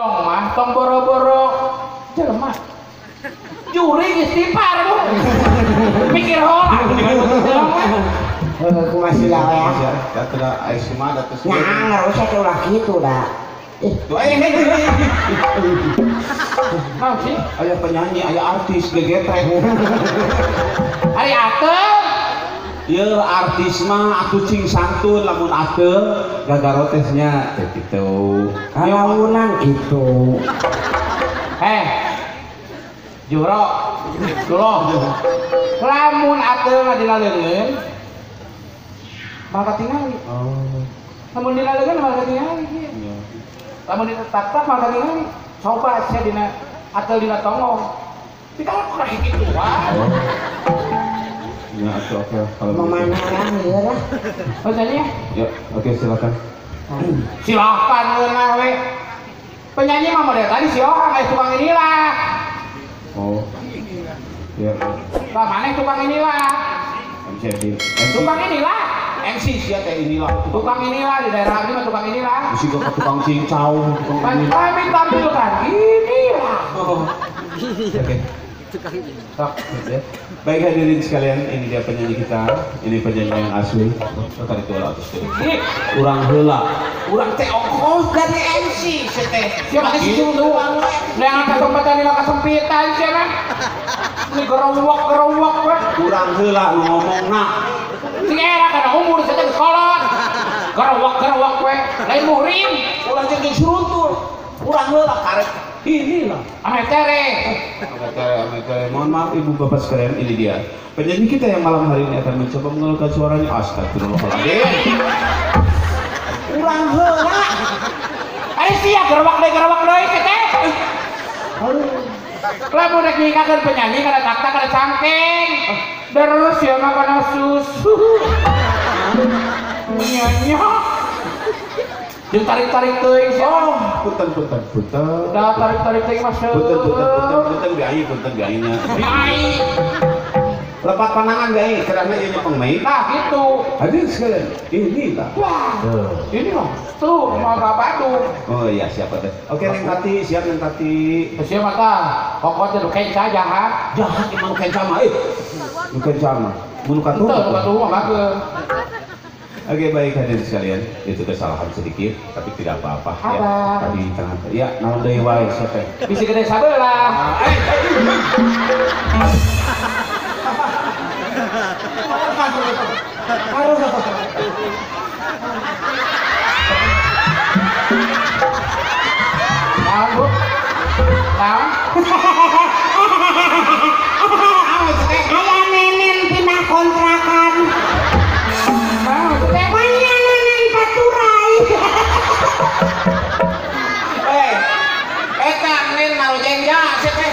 Tong mah tong boro-boro jelema. Juri istighfar bu. Mikir heula. Aku masih lah ya. Datang ais mah datang. Nah, nggak usah ulah gitu dah. Tuh Mau sih? aya penyanyi, aya artis gegetrek. Ari ateung. Ieu artis mah atuh cing santun lamun ateung gagarotesnya teh kitu. Kalaunan gitu. Juro. Tuloh. Lamun ateung dilaleungeun maka tingali. Oh. Lamun dilaleungeun maka tingali kieu. Iya. Lamun ditetapkan maka tingali. Coba sia dina ateung dina tongong. Dikala kurang kitu wae. Ya, oke. Kalau Memana orang ya lah. Penyanyi? Ya, oke silakan. Silahkan ngeunah we. Penyanyi mah model tadi si orang tukang inilah. Oh. Ya. Lah mana tukang inilah? MC di Tukang inilah. MC sia teh inilah. Tukang inilah di daerah ini mah tukang inilah. Mesti ke tukang cincau, tukang ini. Kami tampilkan inilah. Oh. Oke. Sok, ya. Baik hadirin sekalian, ini dia penyanyi kita. Ini penyanyi yang asli. Tadi itu lah atas Ih, urang heula. urang teh ongkos dari MC teh. Siapa sih itu? Yang kesempatan ini kesempitan sih mah. Ini gerowok we. Urang heula nu ngomongna. Si era kana umur teh kolot. Gerowok we. Lain muhrim. Urang jeung suruntul. Urang heula karek inilah. Ametere. Mohon maaf ibu bapak sekalian, ini dia penyanyi kita yang malam hari ini akan mencoba mengeluarkan suaranya. Astagfirullahaladzim. Urang heula. Ari sia gerowak deui teh. Lamun rek nyingkakeun penyanyi kada takta kada cangkeng. Terus ya mah kana susu. Nyanyi. Jeung tarik-tarik teuing sia. Oh, punten. Da tarik-tarik teuing mas. Punten biayanya. Biai. Lepat panangan biaya, kerana ieu pemain. Nah gitu. Hadirin sekalian, inilah. Wah. Ini loh. Tuh mau Batu. Oh iya, siapa teh? Oke, Neng Tati, siap Neng Tati. Siapa tah? Pokoknya lu kenca jahat. Jahat emang kenca mah, bukan sama. Mun katuh. Tuh batu mah Oke, baik hadirin sekalian, itu kesalahan sedikit, tapi tidak apa-apa ya. Apa? Tadi tengah, ya, naon deui wae siapa? Bisi gede sabelah. Naon bu? Naon? Ayah nenen pindah kontrakan. Naon teh? Banyak nenen paturai. Eta nen marujengja sia teh.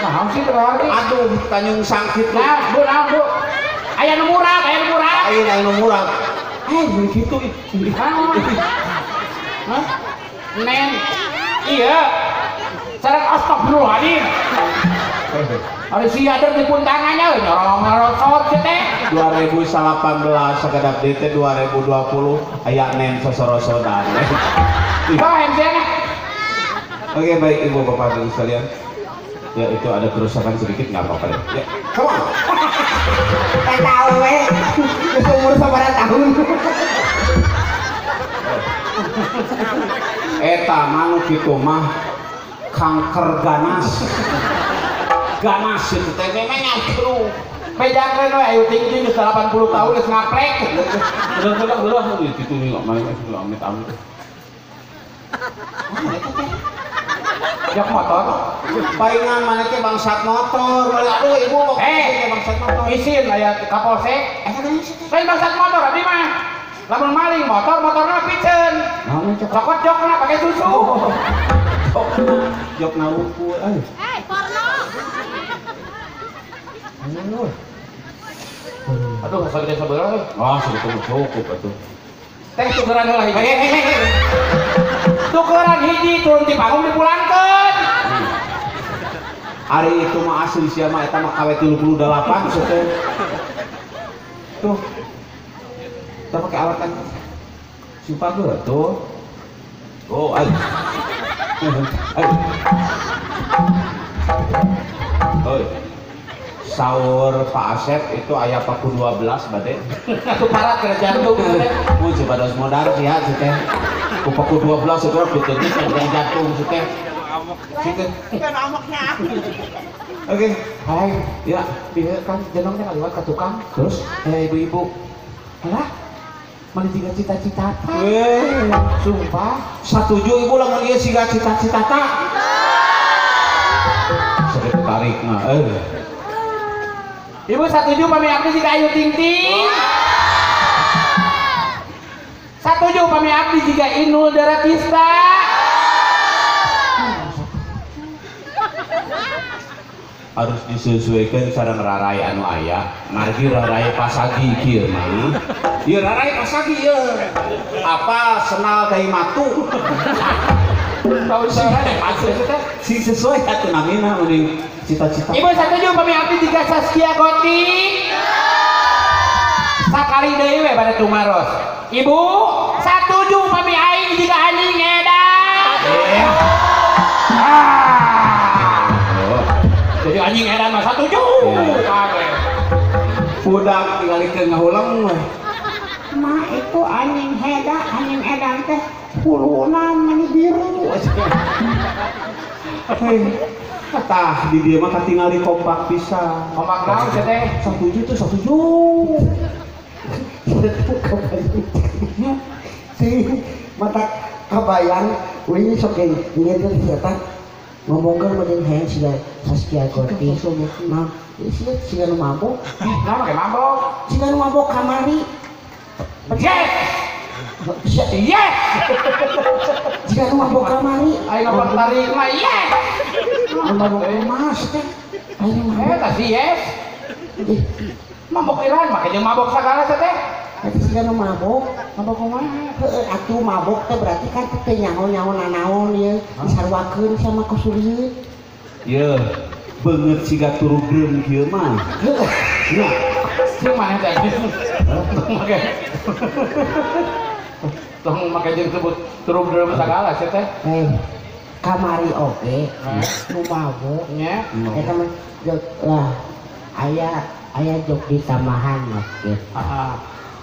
Naon sih berarti? Aduh, Tanjung Sangkit lu. Naon bu? Aya nu murah. Ayo anu murah. Begitu. Naon? Hah? Nen. Iya. Sareng astagfirullahaladzim. Ada si ada di puntangannya, nyorong-nyorosot sih teh. 2018 sekedap DT 2020 aya nen sosorosodan. Bahan sih. Oke, baik ibu bapak dan sekalian. Ya itu ada kerusakan sedikit nggak apa-apa deh. Ya, come on. Tak tahu weh. Umur sabaran tahun. Eta manuk itu mah kanker ganas. Ganas itu teh memang nyatru. Bejakeun we ayu tinggi geus 80 tahun geus ngaplek. Udah itu nih nggak main itu amit-amit. Jak motor. Palingan mana teh bangsat motor. Aduh ibu mau bangsat motor. Isin aya Kapolsek. Lain bangsat motor abdi mah. Lamun maling motorna piceun. Naon cok? Rokok jokna pakai susu. Jok nawuku. Porno. Aduh, sagede sabeula we. Wah, sebetulnya cukup atuh. Teh tukeran heula hiji. Tukeran hiji turun ti panggung dipulangkeun. Hari itu mah asli sia mah eta mah KW 38 teh. Tuh. Kita pakai alat kan. Sumpah tuh. Oh, ayo. Oi. Sahur Pak Asep itu aya paku 12 bade. Itu parah kena jantung teh. Mun coba dos modal sih ya si teh. Ku paku 12 segera piteunya kena jantung si teh. Situ. Kan amoknya. Oke. Hai, Ya, dia kan jenongnya ngaliwat ke tukang. terus Ibu-ibu. Alah, mana tiga cita-cita. Sumpah. Satuju ibu lamun ieu siga cita-cita ta. Sakit tarik mah. Ibu satuju pami abdi jika Ayu Ting Ting. Satuju pami abdi jika Inul Daratista. Harus disesuaikan sareng rarai anu aya. Margi rarai pasagi kieu mah. Ieu rarai pasagi ieu. Apa senal dari matu. Tahu saya maksudnya. Si sesuai atuh namina mending cita-cita. Ibu satuju pami abdi jika Saskia Gotik. Sakali deui we pada tumaros. Ibu satuju pami aing jika anjing edan. Jadi anjing edan mah satuju. Budak tinggalikeun ngahulang we. Mah itu anjing edan teh pulunan mani biru. Tah di dieu mah katingali kompak pisan. Kompak naon teh teh? Satuju tuh satuju. Mata kabayang ini sok ngeureun siapa ngomongkeun meureun hayang siga Saskia Gotik. Nah, siga nu mabok. Nama kayak mabok. Siga nu mabok kamari. Yes. Yes. Siga nu mabok kamari. Ayo ngomong tarik mah yes. Nu mabok emas teh. Ayo mabok. Tadi yes. Mabok iran makanya mabok segala teh. Tapi siga nu mabok kumaha? Heueuh atuh mabok teh berarti kan teh nyaho-nyaho nanaon ieu disarwakeun sama kusurieun. Ieu beungeut siga turu greum kieu mah. Nah, sing mana teh? Oke. Tong make jeung sebut turu greum segala teh. Kamari oge nu mabok Nya. eta mah lah aya jog di tambahan mah gitu.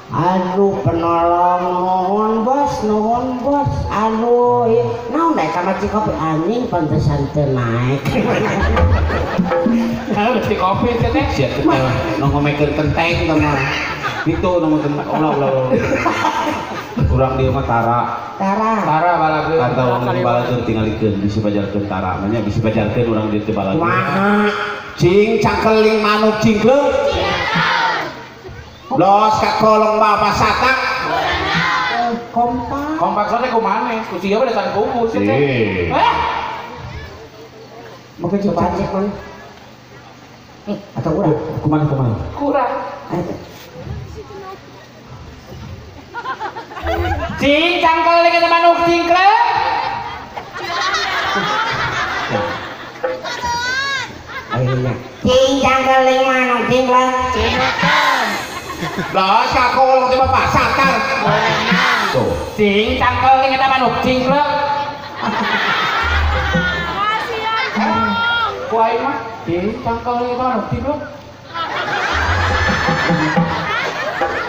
Aduh penolong nuhun bos aduh naon daek kamar cikopi anjing pantesan teu naik. Kalau di kopi teh. Sia teh ngomekeun kenteng mah. Itu nu kenteng Allah. Urang dieu mah tara. Tara balageun. Atau balageun tingalikeun bisi pajarkeun tara mah nya bisi pajarkeun urang dieu teh balageun. Kumaha? Cing cangkeling manuk cingkleung. Los ka kolong bapak satak. Kompak. Kompak soalnya kumane, kucinya pada datang kumpul sih teh. Mungkin coba cek man. Atau udah Kumaha? Kurang. Cing cangkel dengan manuk cingkle. Akhirnya cincang keling manuk cingkle. Los ka kolong teh bapak satak. Tuh. Cing cangkel dengan manuk cingkle. Kuai mah cing cangkel dengan manuk cingkle.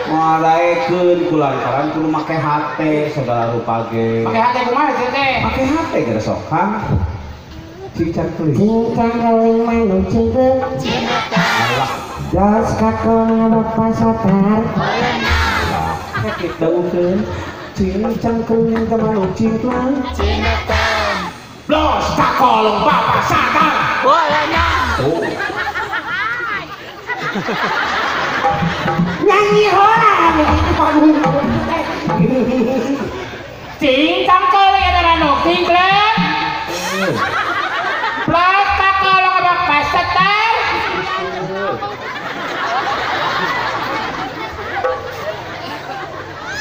Ngadaekeun kulantaran kudu make hate segala rupa ge. Pakai hati kumaha sih teh? Make hate geus sok kan. Cing cangkeling. Cincang keling manuk cingkle. Los kakong bapak satar. Daunkeun cing cangkeling teh manuk cingkleung. Los ka kolong bapak satar. Tuh. Nyanyi heula Cing cangkel dengan manuk cingkle. Los ka kolong bapak satar.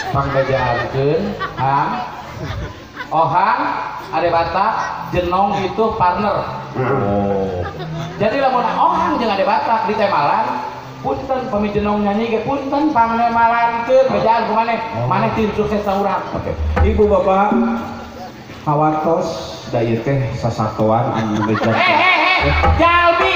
Panggajaankeun hang ohang ade batak jenong itu partner. Oh. Jadi lamun ohang jeung ade batak di temalan punten pami jenong nyanyi ge punten pangemalankeun bejaan ku maneh maneh tim sukses saurang. Oke. Ibu bapak hawartos da ieu teh sasatoan anu bejan. Jalmi.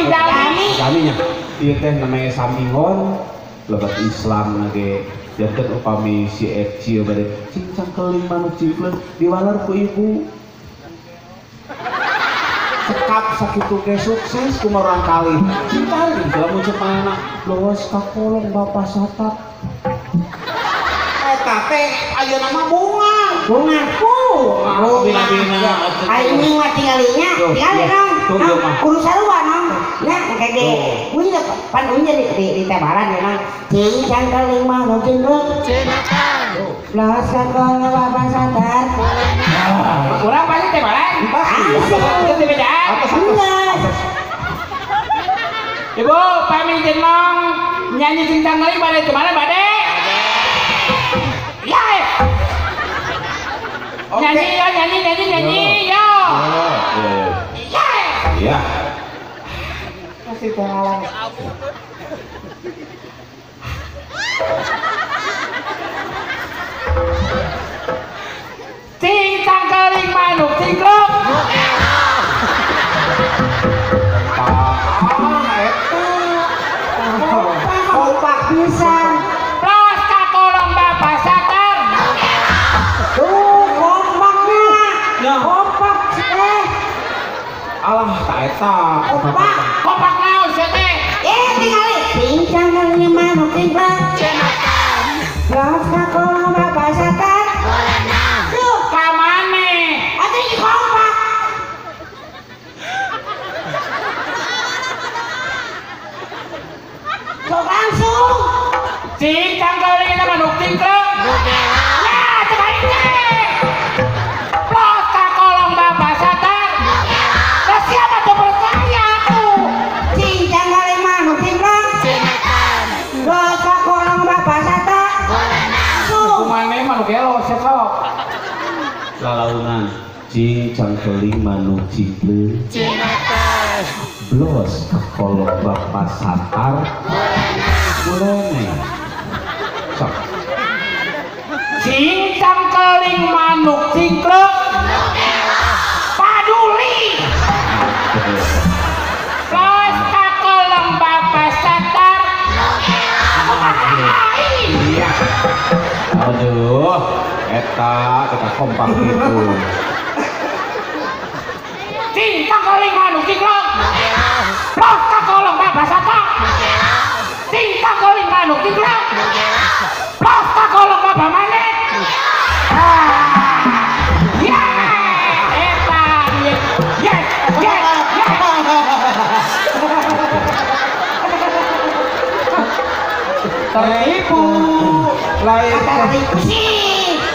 Jalminya. Ieu teh namanya sambingon lebat Islam nage. Janten upami si Eci bade cincang keling manuk cipleun diwalar ku ibu. Cekap sakitu ge sukses kumaha urang kali. Kali lamun ceuk anak luas ka kolong bapak satap. Eta teh ayeuna mah bunga. Bina-bina. Aing mah tingalinya, tinggalin dong. Kudu sarua nong. Ya kage. Unya pan unya di tebaran ya nong. Cincang keling manuk cingklek. Los kakol bapak sadar. Urang pasti tebaran. Pasti beda. Ibu, pami jenong nyanyi cincang keling bade kemana bade? Ya. Nyanyi yo. Iya. Masih tengalang. Cincang keling manuk cingklek. Kompak pisan. Los ka kolong bapak sadar. Tuh kompaknya. Kompak Alah tak eta. Kompak naon sia teh? Tinggali. Cincang keling manuk cingklek. Los kakol bapak sadar. Tuh Ka mane? ada di kompak. Sok langsung. Cincang keling eta manuk cingklek. Ya, terbalik teh. Los ka kolong bapak sadar. Lah siapa tuh percaya aku? Cincang keling manuk cingklek. Los kakol bapak sadar. Tuh Kumane manuk gelo sok. Lalaunan cincang keling manuk cingklek. Blos ka kolong bapak satar. Mulai sok. Cincang keling manuk cingklek. Paduli. Los ka kolong bapak sadar. Iya. Aduh, eta kita kompak gitu. Cincang keling manuk cingklek. Los ka kolong bapak sadar. Cincang keling manuk cingklek. Los ka kolong bapak mane. Ya, eta yes. Tertipu.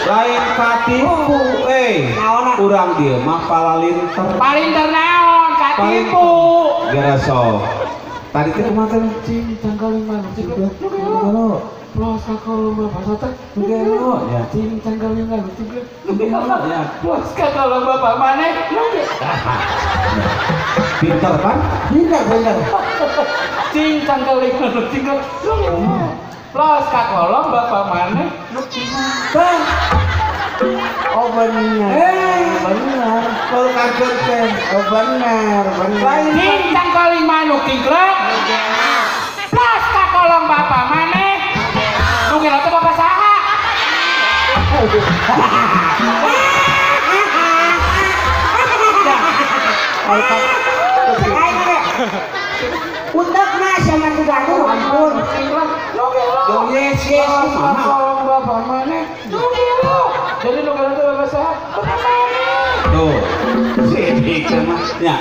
Lain katipu. Urang dia mah palalinter. Paling ternaon katipu. Gara sok. Tadi teh kumaha cincang keling manuk cingklek. Los ka kolong bapak sadar. Gelo ya. Cincang keling manuk cingklek. Ya. Los ka kolong bapak mane. Pinter kan? bener. Cincang keling manuk cingklek. Los ka kolong bapak mane. Oh bener. Bener. Kalau kaget teh. Oh bener. Cincang keling manuk cingklek. Los ka kolong bapak mane. Nu kira teh bapak saha? Untuk mas sama juga tuh ampun. Yo yes kumaha? Kolong bapak mane. Nu kira. Jadi nu kira teh bapak saha? Bapak mane. Tuh. Sini mah. Ya.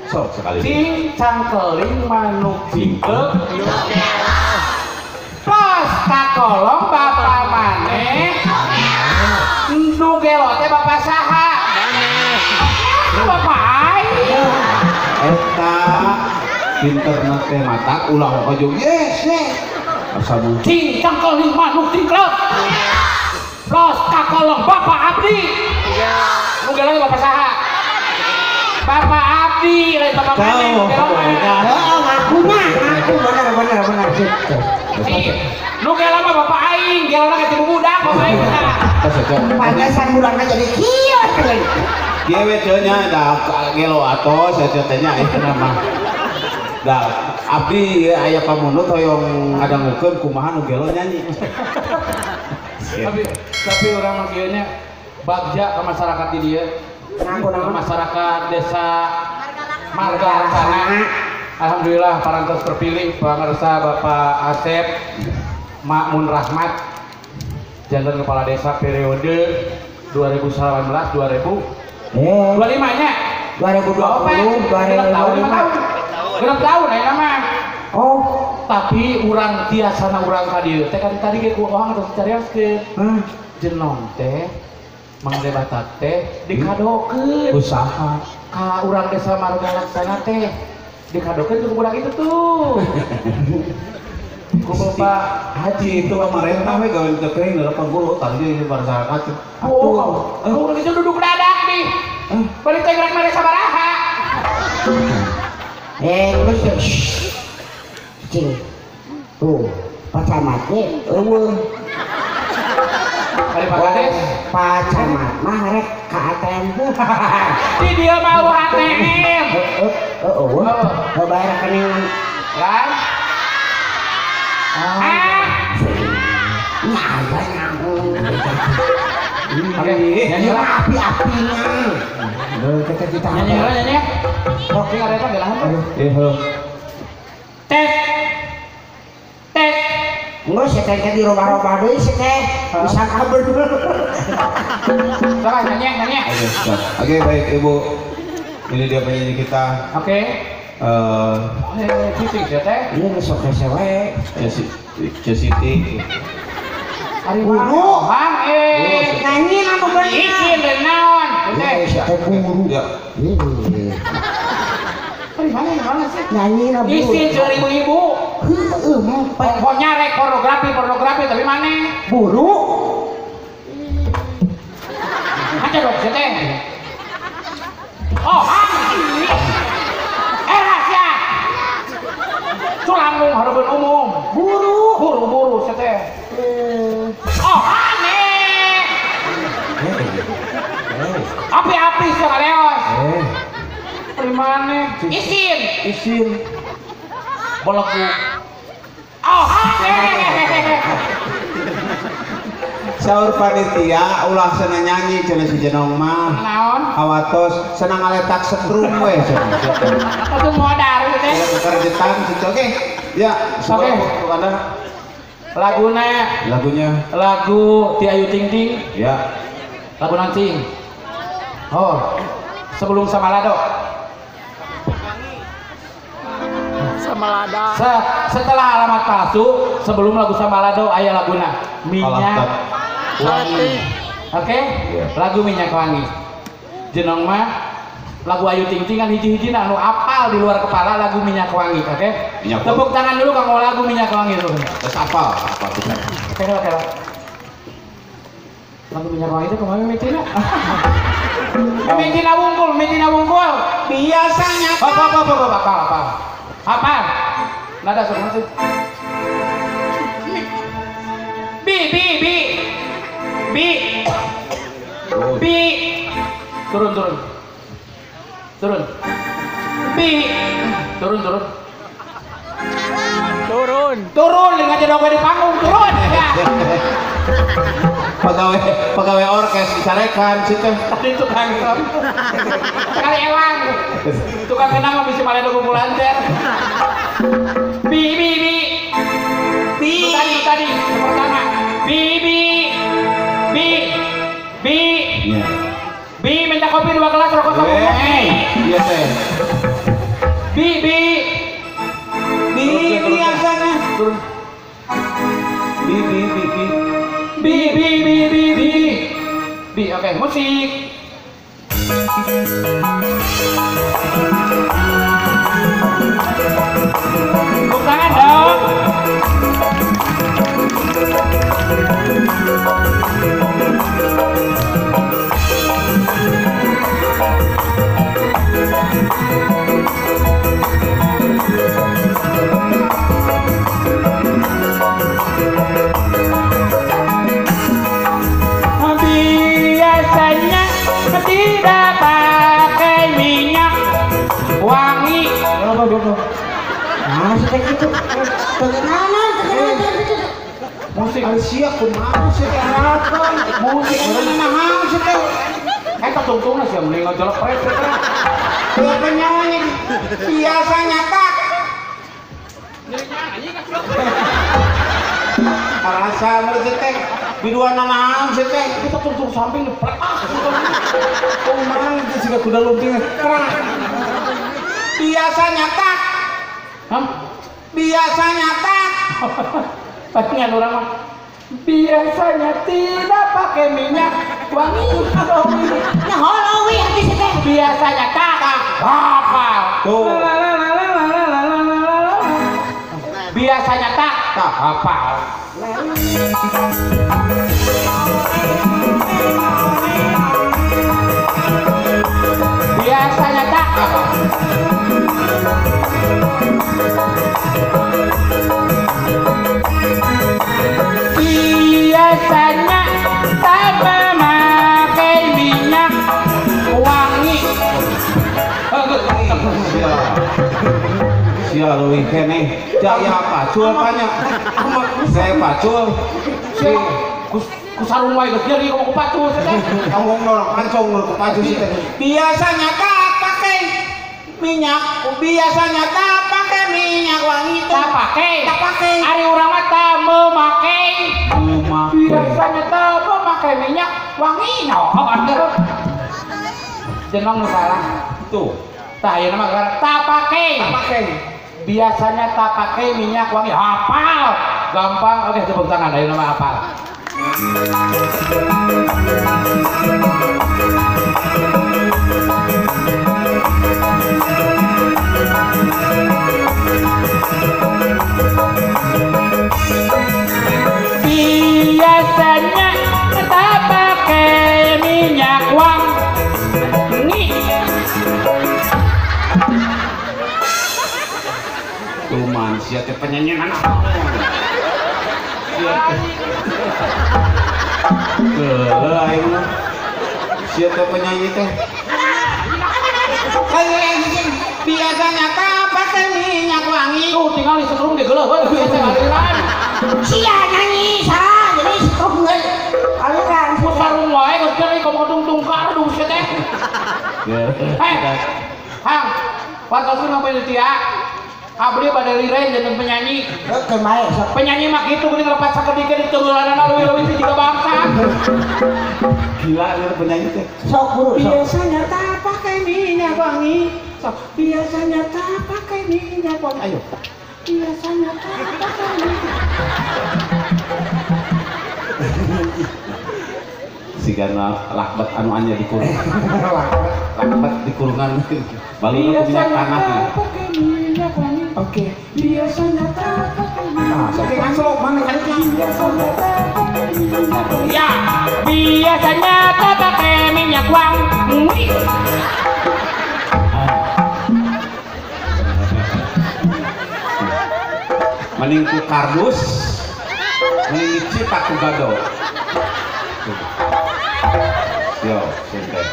Sok sekali. Cincang keling manuk cingklek. Los ka kolong bapak mane. Nu gelo teh bapak saha? Bapak aing. Eta pinter teh mata ulah ojo yes. Asa mun Cincang keling manuk cingklek. Los ka kolong bapak abdi. Nu gelo teh bapak saha? Bapak abdi, lain bapak mane. Nu gelo mah. Ngaku bener gitu. Nu gelo mah bapak aing gelona ka tibu budak pemain kita. Pantesan budakna jadi kieu teh. Kieu we teu nya da gelo atos eta teh nya eta mah. Da abdi aya pamunut hoyong ngadangukeun kumaha nu gelo nyanyi. Tapi urang mah kieu nya bagja ke masyarakat di dieu. Ke masyarakat desa Marga Laksana. Alhamdulillah parantos terpilih pangarsa Bapak Asep Makmun Rahmat Jantan Kepala Desa periode 2019 2025 nya 2020 2025 genep tahun aya mah. oh Tapi urang tiasana urang ka dieu teh kan tadi ge ku orang terus carioskeun jenong teh mangde batak teh dikadokeun Usaha ka urang desa Marga Laksana teh dikadokeun ke budak itu tuh. Ku Bapak Haji itu pemerintah we gawe teu dapat guru tadi di masyarakat. oh urang itu duduk dadak nih. Balik teh gerak mare sabaraha. lu cing tuh Pak Camat ge eueuh Balik Pak Kades. Pak Camat mah rek ka ATM tuh Di dia mau ATM. bayar rekening Kan? nyaga nyambung Oke, nyanyi lah. api-apinya kita Nyanyi lah nyanyi. Oke, ada apa gelang apa? Tes. Tes. enggak sih teh di robah-robah deui sih teh bisa kabel Coba nyanyi. Oke, baik Ibu. Ini dia penyanyi kita. Oke. Fisik ya teh. ini besok sewe Cesiti. Hari Guru. Bang, nyanyi nama bener izin dan naon. Teh. teh guru Ya. Dari mana sih? nyanyi nama Izin dari ibu-ibu. mau Pokoknya rek pornografi tapi mana? buru Aja dong, teh. Oh, rahasia. Culangung hareupeun umum. Buru teh. Oh, aneh. Api-api sih ngaleos. Dari mana? Izin. Beleku. Oh, aneh. Saur panitia ulah senang nyanyi cenah si Jenong mah. Naon? Awatos senang ngaletak setrum we cenah. Itu modal teh. Kerjetan situ oke. Ya, Oke. Ada lagunya. Lagu Ti Ayu Ting Ting. Ya. Lagu nanti. Oh, sebelum Samalado. Samalada. Setelah alamat palsu, sebelum lagu Samalado aya laguna Minyak Wangi. Oke? Lagu Minyak Wangi. Jenong mah lagu Ayu Ting Ting kan hiji-hiji anu apal di luar kepala lagu Minyak Wangi, oke? Minyak Wangi. Tepuk tangan dulu kalau lagu Minyak Wangi itu. Terus apa bisa. Oke. Lagu Minyak Wangi itu kemana mitina? Mitina wungkul. Biasanya Apa? Nada semua sih. Bi. Turun. Bi. Turun, lihat aja di panggung, turun. Ya. Pegawai orkes disarekan situ. Tadi tukang som. Kali elang. Tukang kenang bisa malah ada kumpulan teh. Bi. Itu tadi yang pertama. Bi. Iya. Bi minta kopi 2 gelas rokok sama kopi. Iya teh. Bi. Biasanya. Turun. Bi. Oke, musik. Tepuk tangan dong. Nah, setek itu. Tegenanan. Musik Asia kumaha sih harapan. Musik nahan sih teh. Eta tungtungna sia mending ngejelepret teh. Teu penyanyi biasanya tak. Rasa menurut teh biduana nahan sih teh. Kita tungtung samping diplek. Kumaha itu siga kuda lumping. Biasanya tak. Biasanya tak. Pastinya orang mah biasanya tidak pakai minyak wangi. Nah, holowi arti teh. Biasanya tak apa? Tuh. Biasanya tak apa? Biasanya tak apa? Biasanya tak memakai minyak wangi. Sia leuwih keneh. Jaya pacul banyak. Saya pacul. Si Kusarung wae geus jadi ngomong pacul teh. ngomong orang pancong ke pacul sih teh. Biasanya tak pakai minyak, biasanya tak pakai minyak wangi. Tak pakai. Ari urang mah tak memakai. Biasanya tak memakai minyak wangi. No, bener. Jenong nu salah. Tuh. Tah ieu mah tak pakai. Biasanya tak pakai minyak wangi. Hafal. Gampang. Oke, tepuk tangan. Ayo nama hafal. Biasanya tak pakai minyak wangi. Cuman sia teh penyanyi anak. Geuleuh aing mah. Sia teh penyanyi teh. Biasanya tak pakai minyak wangi. Tuh tinggal disetrum di geuleuh we biasa aliran. Sia nyanyi salah jadi setengah aliran. Sarung wae geus jadi komo tungtungkar duh sia teh. Hang, wartosin apa itu dia? Abdi pada lirein jeung penyanyi. Teu mae sok. Penyanyi mah kitu geuning lepas sakeudikeun ditunggulanana leuwih-leuwih juga bangsa. Gila dia penyanyi teh. Sok guru sok. Biasanya tak pakai minyak wangi. Sok, biasanya tak pakai minyak wangi. Ayo. Biasanya tak pakai minyak. Sigana lakbat anu anya dikurung. Lakbat dikurungan. Balu minyak tanah. Pakai minyak wangi. Oke. Biasanya tak pakai minyak. Ah, saking anslok mana kan Biasanya tak pakai minyak wangi. Ya, biasanya tak pakai minyak wangi. mending ku kardus mending citak ku gado. Yo, sudah.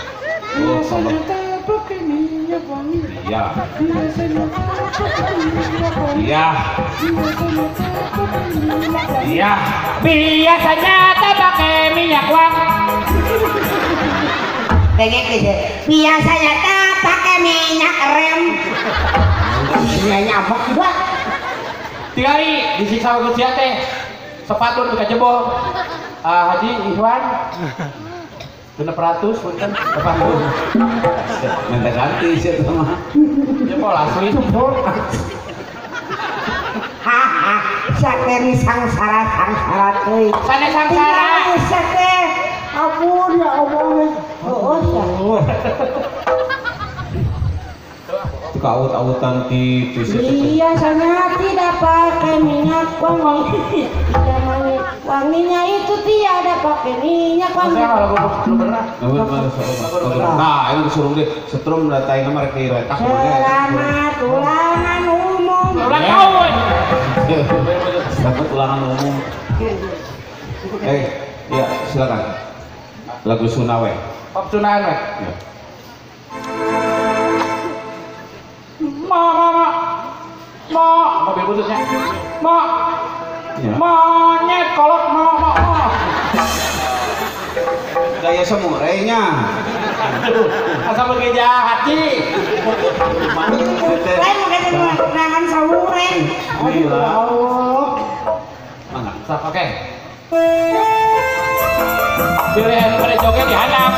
Oh, sama. Iya. Iya. Iya. Biasanya tak pakai minyak wangi. Dengek gitu. Biasanya tak pakai minyak rem. Ini nyamuk juga. Tinggali disiksa ku sia teh. Sepatu nu kajebol. Haji Ikhwan. 600 punten depan lu. Minta ganti sih itu mah. Jebol asli jebol. Haha, sakeni sangsara teuing. Sana sangsara. Sakeh. Ampun ya Allah. Oh, Kaut-autan ti biasanya tidak pakai minyak wangi. Wanginya itu tiada pakai minyak wangi. Nah, ini disuruh deh setrum datai nama rek retak. Selamat ulangan umum. Ulang tahun. Dapat ulangan umum. Ya silakan. Lagu Sunawe. Pop Sunawe. Ya. Mama mobil bututnya. Monyet kolot mo. Gaya semurainya. Asal pergi jahat sih. Lain mungkin nangan samurai. Mana? Oke. Pilihan pada joget dihadap.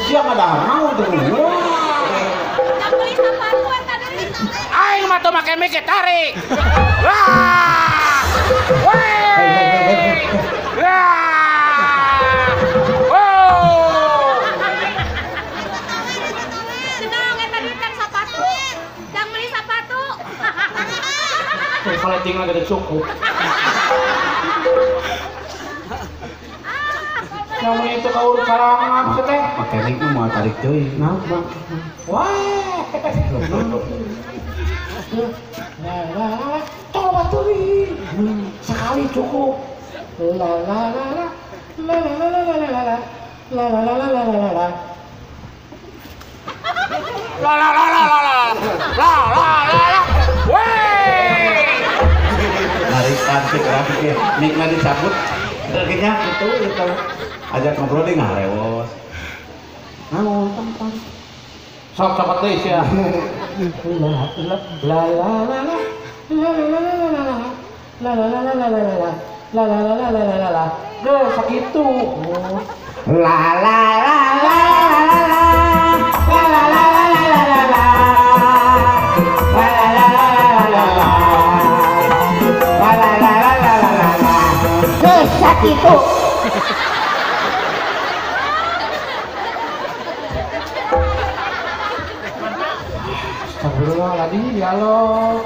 Siang ada mau tuh. Aing mah tuh make mike tarik. Wah! Weh! Wah! Wow! Senang eta duit kan sepatu. Jang beli sepatu. Kalau tinggal gak cukup. Namun itu kau karangan teh. Pakai link mau tarik cuy. Nah, Bang. Wah. Coba tuh. Sekali cukup. La la la la. La la la la la la la. La la la la la la la. La la la la la la. La la la la. Weh! Narik cantik grafiknya. Niknya dicabut. Reginya itu. Ajak ngobrol deh nggak rewos. Sok cepat deh sih ya. La la la la. La la la la la la. La la la la la la la. La la la la la la la la. Deh segitu. La la la la la la. La la la la la la la. La la la la la la la. La la la la la la la. Deh segitu. Astagfirullahaladzim, ya Allah,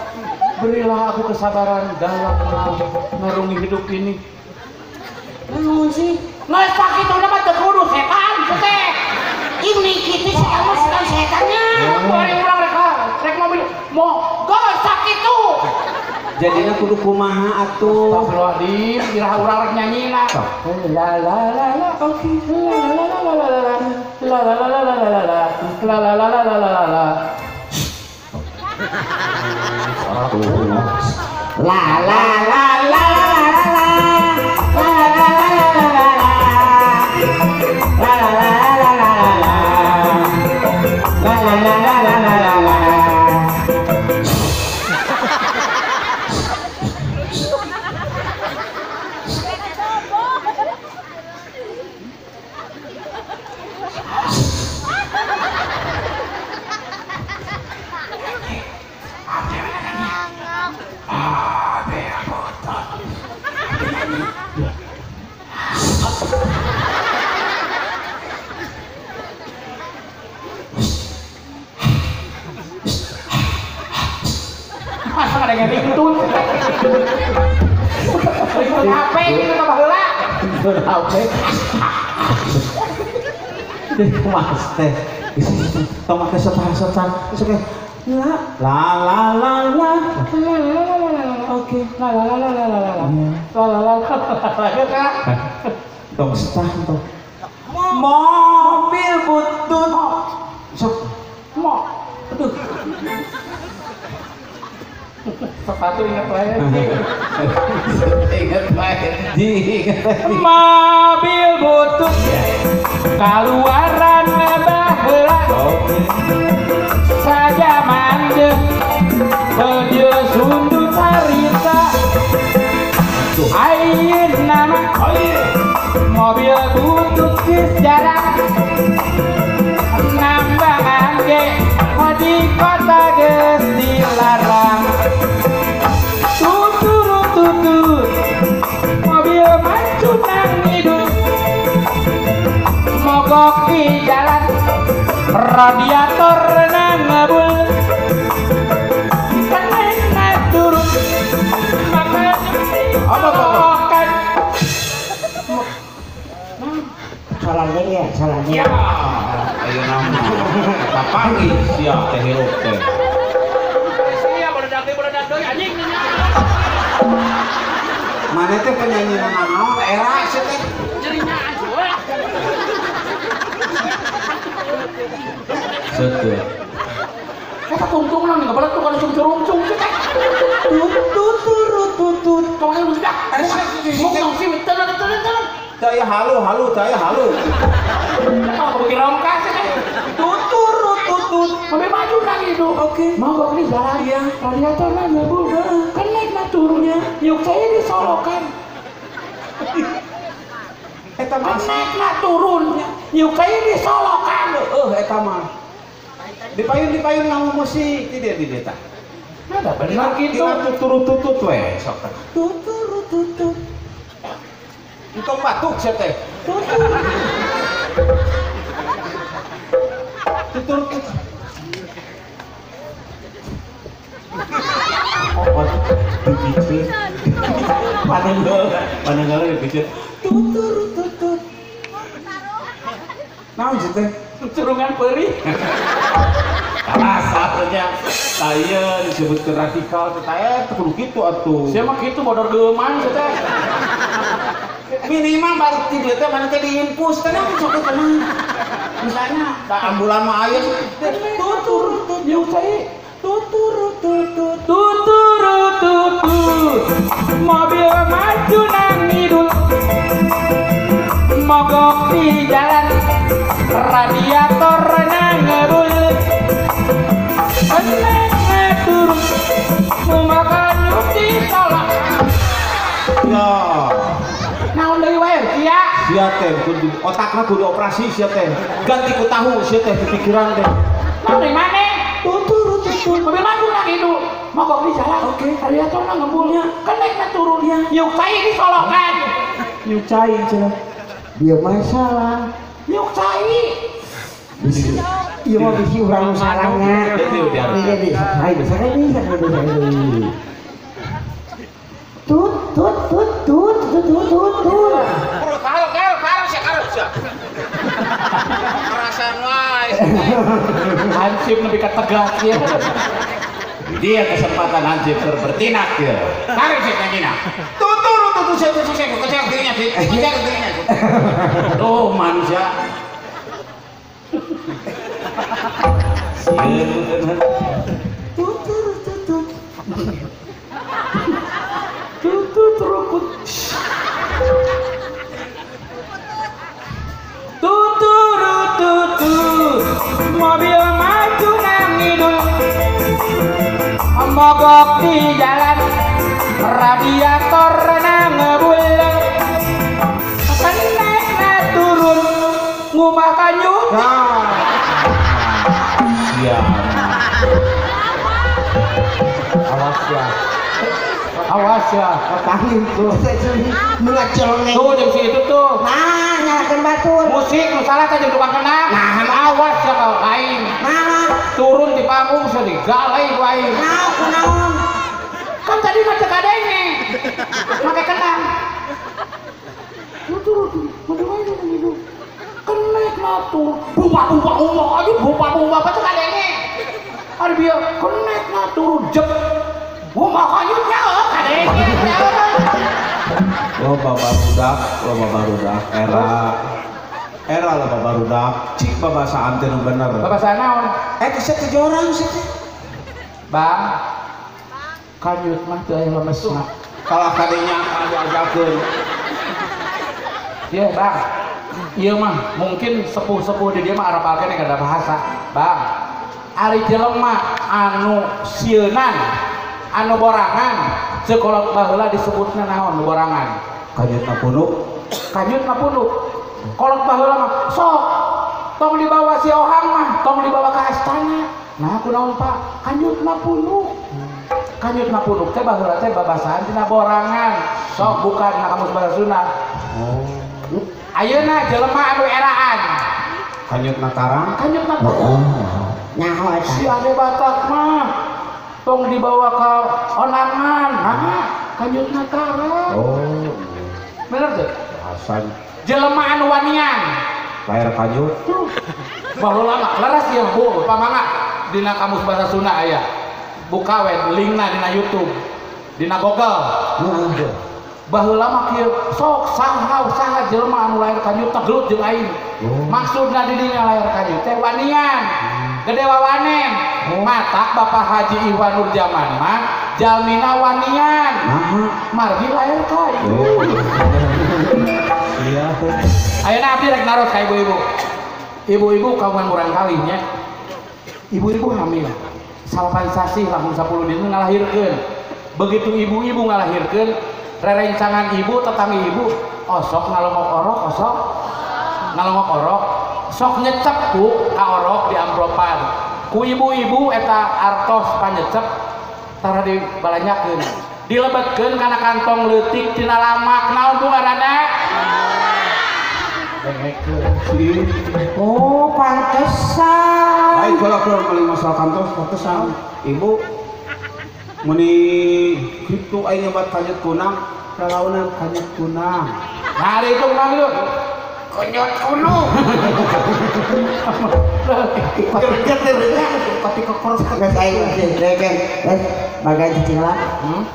berilah aku kesabaran dalam mengarungi hidup ini. Namun sih, Nggak sakit udah mah terkudu setan, teh. ini kita sih kamu sedang setannya. Mari ulang rek mobil, mau Nggak sakit tuh. Jadinya kudu kumaha atuh. Astagfirullahaladzim, kira urang rek nyanyi lah. La la la la, oke. La la la la la la. La la la la la la la. La la la la la la la la. La la la la la la. La la la la la la la. La la la la la la la. La la la la la la la la. Masa ada yang ringtun? Ringtun HP gitu ke baheula. Itu HP. Jadi kumas teh. Tong make setan-setan. Sok La. Oke. Tong stah tong. Mobil butut. Sok. Aduh. Sepatu ingat wae. Ingat baik. Mobil butut kaluaran baheula saja mandeg bejo sundut harita ayeuna mah mobil butut geus jarang nambangan ge di kota geus dilarang tutut mobil maju nang hidup mogok di jalan radiator nang ngebul kena naik turun makanya dikolokan salah ya Ayo nama. Kapangi siap teh hirup teh. siap beredak deui anjing Mana teh penyanyi naon era sih teh. jerinya anjing Setu. kita tungtung lah nggak boleh tuh kalau curung sih teh tutut kau yang sudah ngomong sih tenang Daya halu. kalau bikin rongkas sih teh tutut sampai maju lagi itu oke mau di jalan ya radiator lah ngebul kan naik mah turunnya yuk saya disolokan Eta mah naik mah turunnya yuk saya disolokan eta mah. Dipayun ngamu musik di dia tah. ada benar gitu Tutut we sok teh. tutut Entong batuk sia teh. Tutur. Pananggal dipikir. tutut Naon sih teh? curungan perih Salah satunya saya disebut radikal Saya kudu kitu atuh. siapa gitu bodor geman sih teh Minimal balik ti dieu teh mana teh diinfus tenang sok tenang. Misalnya da ambulan mah aya tutut yuk saya tutut tutut mobil maju nang ngidul mogok di jalan radiator nang ngebul enek turun mau makan yuk ditolak ya. naon deui wae sia Sia teh kudu otakna kudu operasi sia teh. Ganti ku tahu sia teh di pikiran teh. naon deui maneh tutut mobil maju nang ngidul mogok di jalan radiator nang ngebulnya enek turunnya yuk saya disolokan Yuk cai cenah. dia masalah yuk saya iya mau bisi urang salahnya jadi tutut Karo sia. Perasaan wae. hansip lebih ketegas ya Dia kesempatan hansip bertindak ya. Tarik sih kanjina. Tutur saya kecek dirinya sih. Kecek dirinya sih. Oh manusia. Sieun. tutut rukut tutut mobil maju nang ngidul mogok di jalan radiator nang ngebul kena turun ngubah kanyu Siap. awas ya tahin tuh mengacolnya tuh jam situ tuh nah nyalakan batur musik nu salah teh jeung tukang kenang nah awas ya kau aing nah turun di panggung sedih galai ku aing naon kan tadi mah cek adenge make kenang turun bagaimana gitu kenek matur buba aja buba apa cek adenge ada dia kenek na turun jep. Gua kayunya kadek. Loba barudak era loba barudak cik babasaan teh nu bener. Babasaan naon? Bisa kejorang sih. Bang. Kanyut mah teu aya lemesna. Kalau kadinya ajakeun. Iya bang, iya mah mungkin sepuh-sepuh di dia mah Arab alkeun yang ada bahasa. Bang, ari jelema anu sieunan, anu borangan, sekolot baheula disebutna naon nu borangan? Kanyutna punuk. Kanyutna punuk. Kolot baheula mah sok tong dibawa si Ohang mah, tong dibawa ke astana. Nah, kunaon Pak? Kanyutna punuk. Kanyutna punuk teh baheula teh babasaan tina borangan. Sok buka dina kamus bahasa Sunda. Oh. Ayeuna jelema anu eraan. Kanyutna tarang. Kanyutna punuk. Nyaho eta. Si ade Batak mah tong dibawa ke onangan. Nah, kanyutna tarang. Oh. Bener tuh? Hasan Jelema anu wanian. lahir kanyut. Baheula mah leres ieu Bu, pamangga dina kamus bahasa Sunda aya. Buka we linkna dina YouTube. Dina Google. Baheula mah kieu sok saha jelema anu lahir kanyut teh gelut jeung aing. Maksudna di dinya lahir kanyut teh wanian. Gede wawanen. Matak Bapak Haji Iwan Nurjaman mah jalmina wanian. Margi lahir kanyut. Iya. Ayeuna abdi rek naros ka ibu-ibu. Ibu-ibu kawan murang kali nya. Ibu-ibu hamil. Salpaisasi lamun 10 dina ngalahirkeun. Begitu ibu-ibu ngalahirkeun, rerencangan ibu tetangga ibu osok ngalongok orok osok ngalongok orok sok nyecep ku ka orok di amplopan ku ibu-ibu eta artos panyecep tara dibalanyakeun dilebetkeun kana kantong leutik tina lamak naon Bu ngaranna Oh, pantesan. Baik kalau meuli masalah kantor pantesan. Ibu muni kitu aing nyebat kanyut kunang, lalaunan kanyut kunang. nah itu kunang itu Konyol kuno. Kerja terus pati kokor geus aing regen. Bagai cicingla.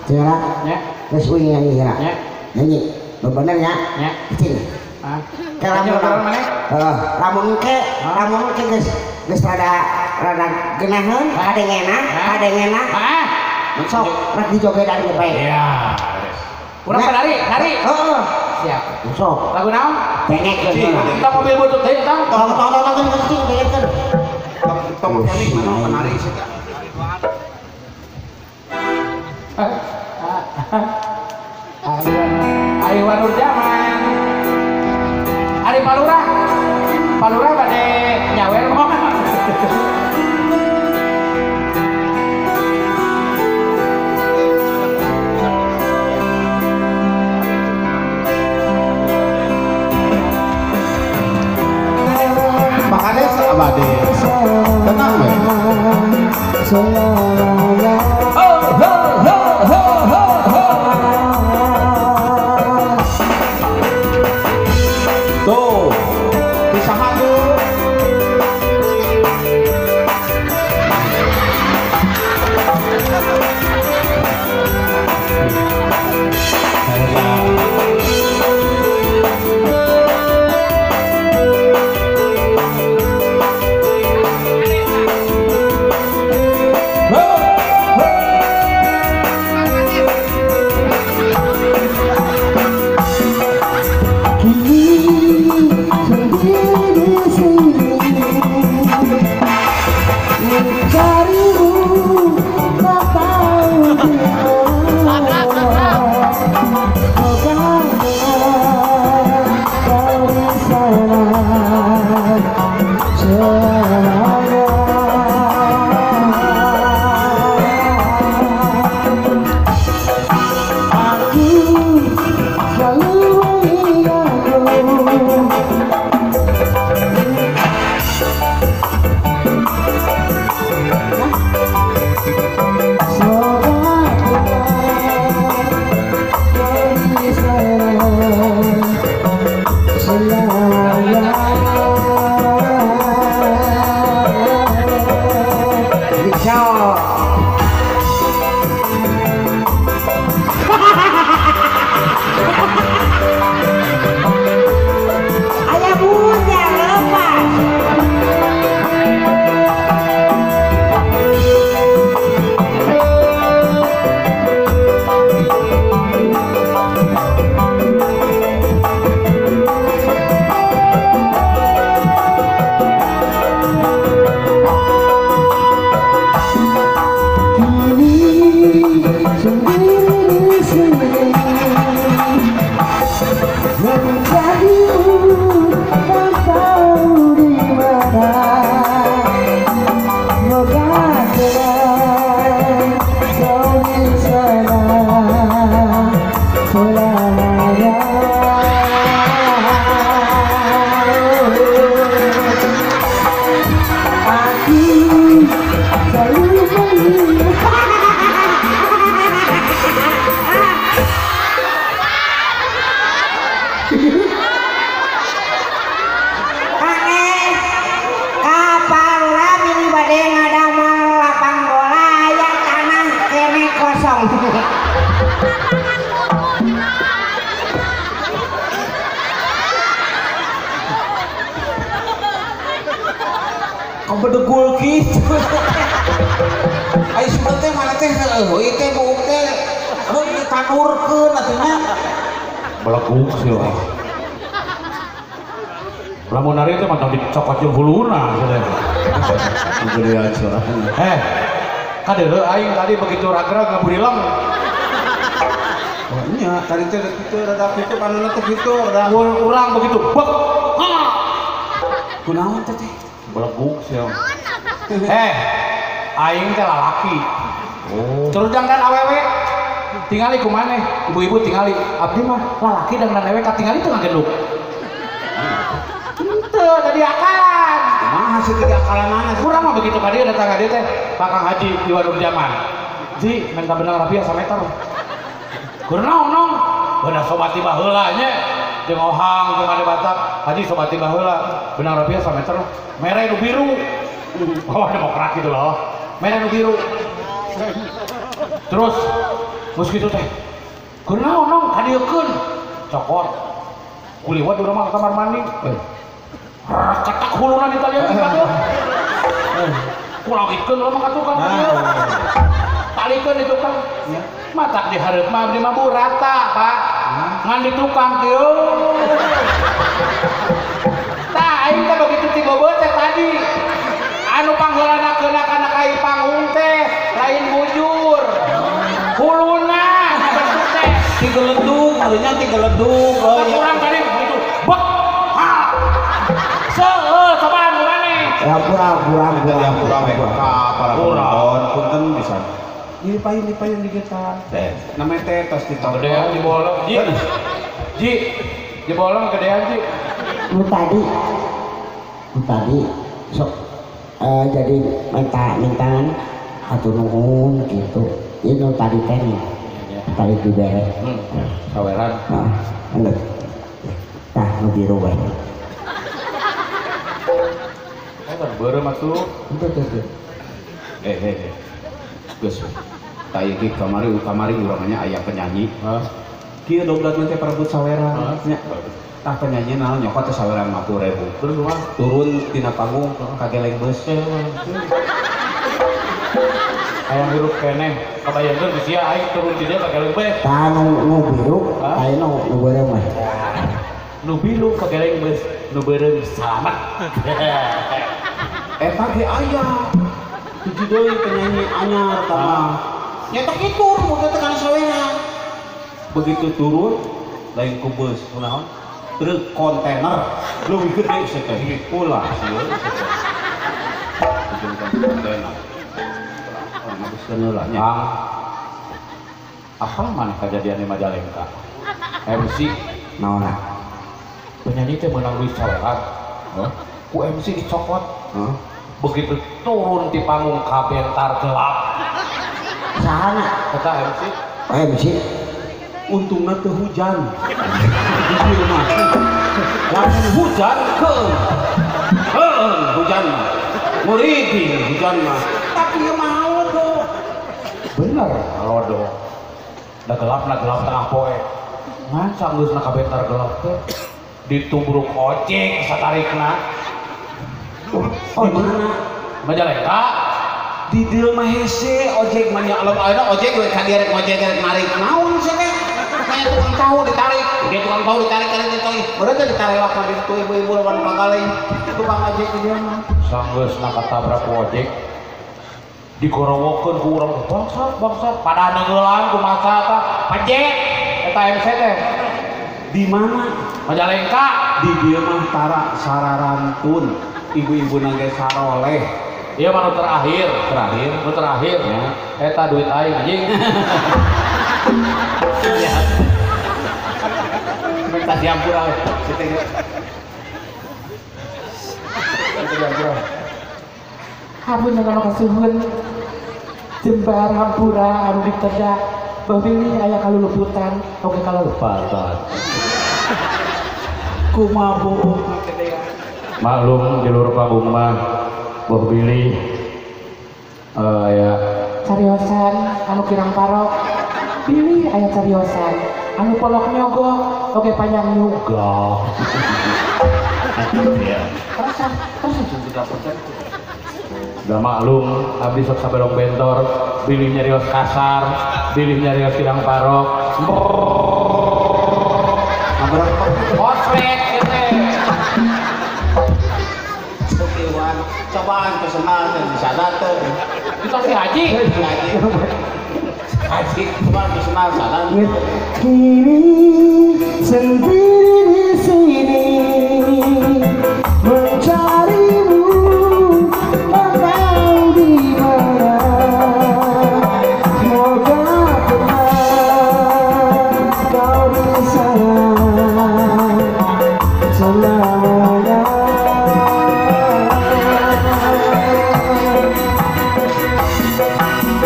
Cicingla. nya Geus uing nyanyi geura. nya Nyanyi. Bener nya. nya Cicing. ah Lamun lamun ke geus rada geunaheun, kadengena. ah Sok rek dijogedan ge bae. iya urang lari Heeh. siap Sok. lagu naon Tengek geus. kita mobil butut deui tong Tong kencing dengekeun. Tong kami mana penari sih. Iwan Nurjaman Ari Palurah bade nyawer mah Makanya abade. Tenang we. Tuh, pisahan tuh. Cok. Ayah punya lepas. Kau bedegul gitu. Ayo sebentar mana teh? Ieu teh buuk teh. Ditanurkeun atunya. Belakung sih lah. Lamun hari itu mantap dicokot jeung huluna gitu. Gedean soalnya. Kadeureuh aing tadi begitu ragrag ngaburilang. Oh nya, tadi teh kitu rada kitu panonna teh kitu rada Urang begitu. Bek. kunaon teh teh? Belakung sih. Aing teh lalaki. Oh. Terus jangan awewe. Tingali kumaneh, ibu-ibu tingali. Abdi mah lalaki dan awewe katingali teu ngagenduk. Henteu tadi akalan. Kumaha sih tiga akalan mana? Kurang mah begitu ka dieu datang ka dieu teh Kakang Haji di Waduk Jaman. Ji, minta benang rapi asa meter. Kurang nong. Beuna sobati baheula nya. Jeung ohang jeung ade Batak. Haji sobati baheula. Benang rapi asa meter. Mere nu biru. Oh, demokrat gitu loh. Mere nu biru. Terus geus kitu teh. Kurang nong kadiekeun. Cokot. Kuliwat urang mah kamar mandi. Ketak huluna di talian kita tuh. Pulang ikan lo mah tukang. Talikeun di tukang. Matak di hareup mah abdi mah burata, Pak. Ngan di tukang kieu. Tah aing teh begitu ti beubeut teh tadi. Anu pangheulanakeun kana kai panggung teh lain bujur. Huluna bentuk teh Tigeledug, harusnya tigeledug. kurang tadi begitu. Bek. Seueuh cobaan gimana? Ya pura-pura Ka para Kurang. penonton punten bisa. Lipain di kita. Namanya teh tos ditonton. Gedean di bolong. Ji. Di bolong gedean Ji. lu tadi sok jadi mintaan atau nuhun gitu ini tadi teh tadi dibere Saweran. nah enggak tah nu biru wae Kan beureum atuh. itu Geus. Tah ieu kamari urangnya aya penyanyi. Hah? Kieu doglat teh perebut saweran. Nya. Tah penyanyi naon nyokot teh saweran 50.000. Terus mah Turun tina panggung kageleng beus. aya hirup keneh. Kabayangeun geus sia aing turun di dieu ka geleng tah nu biru Hah? ayeuna nu beureum mah Nu biru ka geleng beus, nu beureum selamat. Eta ge aya. Hiji deui penyanyi anyar tah mah. Nya teh kitu mun teh kana saweran. Begitu turun lain ku beus kunaon? Truk kontainer leuwih gede sih teh. Ulah sieun. Kontainer. Habiskeun nya. Apa mana kejadian di Majalengka? MC naon penyanyi teh menang duit saweran. Ku MC dicokot. Begitu turun di panggung kabentar gelap. sahana Kata MC MC Untungna teu hujan. Di rumah. Lamun hujan hujan mah. Murid hujan mah. Tapi ieu mah bener lodo da gelap tengah poe ngan sanggeusna kabentar gelap teh ditubruk ojek satarikna Oh mana? Majalengka Di dieu mah hese ojek mah nya alam ayeuna ojek we ka dieu ojek rek narik naon sih teh? Kayak tukang tahu ditarik, dia tukang tahu ditarik. Urang teh ditarik waktu ditu ibu-ibu lawan pagaleng. Tukang ojek di dieu mah. sanggeusna katabrak ku ojek digorowokeun ku urang bangsat pada nengeulan ku masa tah pajek eta MC teh Di mana? Majalengka Di dieu mah tara sararantun. Ibu-ibu nage saroleh. iya mah nu terakhir ya eta duit aing anjing Minta diampura we. Situ. Minta diampura. Hamun yang kasuhun jembar hampura anu ditedak bahwili aya kaluluputan oge kaluluputan Kumaha maklum di luar panggung mah Boh Billy ya cariosan anu kirang parok pilih aya cariosan anu polok nyogok oge panjang nyugok udah maklum abdi sok sabelong bentor Billy nyarios kasar Billy nyarios kirang parok osrek gitu Kewan, cobaan kesenal dan disana tuh. itu si Haji Haji, cobaan kesenal sana. Kini sendiri di sini mencarimu, engkau di mana? Semoga benar kau di sana selamanya.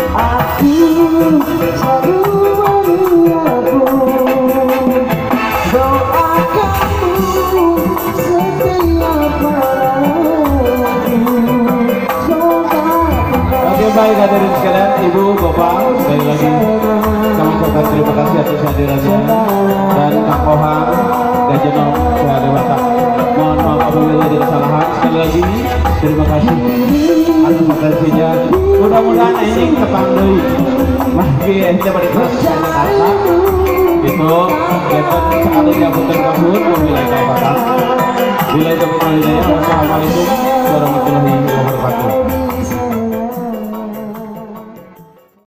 Aku selalu mengingatmu, doakanmu setiap malamku. Oke baik hadirin sekalian, ibu, bapak, sekali lagi kami ucapkan terima kasih atas hadirannya dan Kang Kohar dan Jenong dari Batak. Mohon maaf apabila ada kesalahan. Sekali lagi terima kasih atas atensinya. Mudah-mudahan ini tepang deui. Mangke ente bari proses kata. Itu dapat sekali diapunten kabur wabillahi taufiq. Bila itu Wassalamualaikum warahmatullahi wabarakatuh.